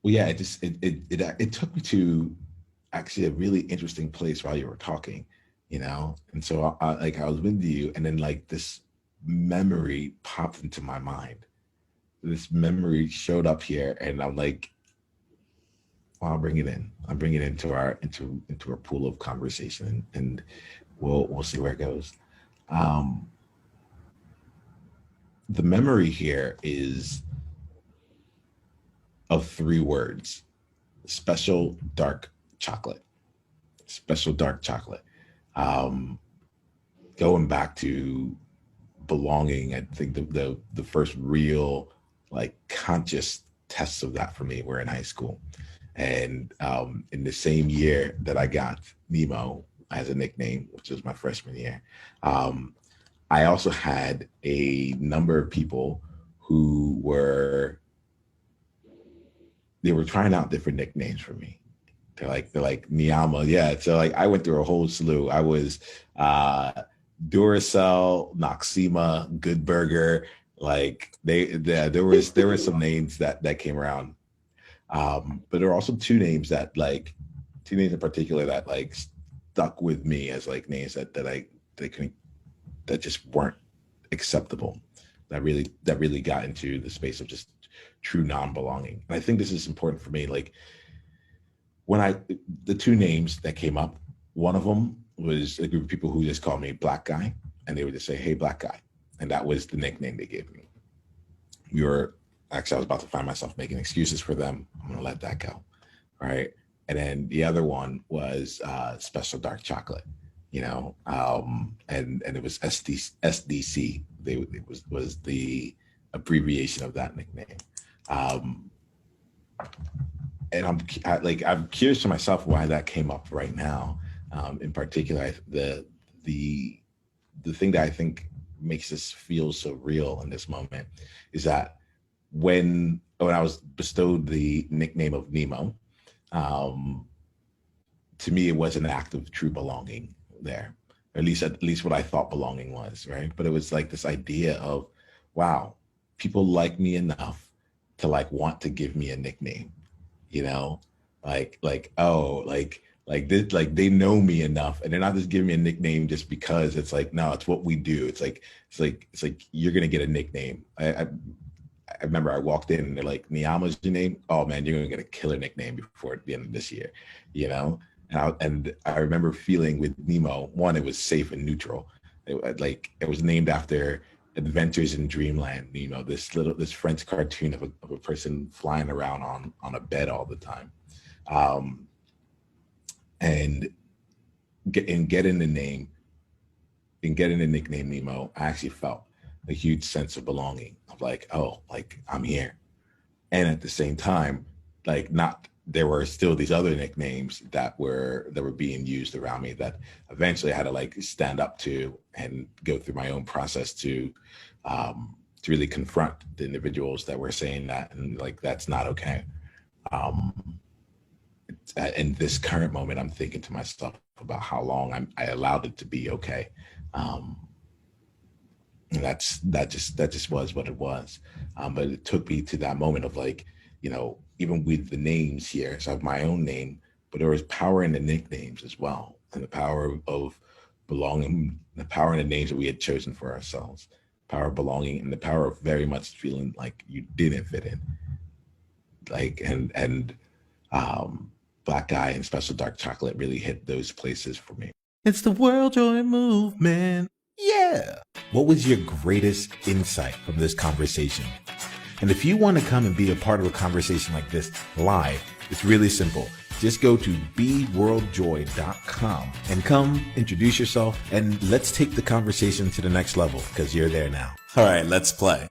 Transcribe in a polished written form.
Well, yeah, it took me to actually a really interesting place while you were talking, and so like I was with you, and then like this memory popped into my mind. This memory showed up here, and I'm like, well, I'll bring it in. I'll bring it into our pool of conversation, and we'll see where it goes. Um, the memory here is of three words: special dark chocolate. Special dark chocolate. Um, Going back to belonging, I think the first real like conscious tests of that for me were in high school. And in the same year that I got Nemo as a nickname, which was my freshman year, um, I also had a number of people who they were trying out different nicknames for me. They're like Niyama, yeah. So like I went through a whole slew. I was uh, Duracell, Noxema, Good Burger. Like there were some names that came around. But there are also two names in particular that like stuck with me as like names that couldn't that just weren't acceptable. That really got into the space of just true non-belonging. And I think this is important for me. Like when the two names that came up, one of them was a group of people who just called me Black Guy, and they would just say, "Hey, Black Guy," and that was the nickname they gave me. We were Actually, I was about to find myself making excuses for them. I'm gonna let that go, right? And then the other one was Special Dark Chocolate, and it was SDC. It was the abbreviation of that nickname. Um, and I'm curious to myself why that came up right now. In particular, the thing that I think makes this feel so real in this moment is that when I was bestowed the nickname of Nemo, um, to me it was an act of true belonging there. At least what I thought belonging was, right? But it was like this idea of, wow, people like me enough to like want to give me a nickname, you know, oh, this, like they know me enough, and they're not just giving me a nickname just because. It's like, no, it's what we do. It's like you're gonna get a nickname. I remember I walked in and they're like, "Niyama's your name? Oh man, you're gonna get a killer nickname before the end of this year," you know. And I remember feeling with Nemo, one, it was safe and neutral. It was named after Adventures in Dreamland. This French cartoon of a person flying around on a bed all the time. Um, and getting the name and getting the nickname Nemo, I actually felt a huge sense of belonging. Of like, oh, like I'm here. And at the same time, like not there were still these other nicknames that were being used around me that eventually I had to like stand up to and go through my own process to really confront the individuals that were saying that, and like that's not okay. Um, in this current moment, I'm thinking to myself about how long I allowed it to be okay. Um, and that just was what it was. But it took me to that moment of like, even with the names here, so I have my own name, but there was power in the nicknames as well, and the power of belonging, the power in the names that we had chosen for ourselves, power of belonging, and the power of very much feeling like you didn't fit in. Like and um, Black Guy and Special Dark Chocolate really hit those places for me. It's the World Joy Movement. Yeah. What was your greatest insight from this conversation? And if you want to come and be a part of a conversation like this live, it's really simple. Just go to beworldjoy.com and come introduce yourself, and let's take the conversation to the next level because you're there now. All right, let's play.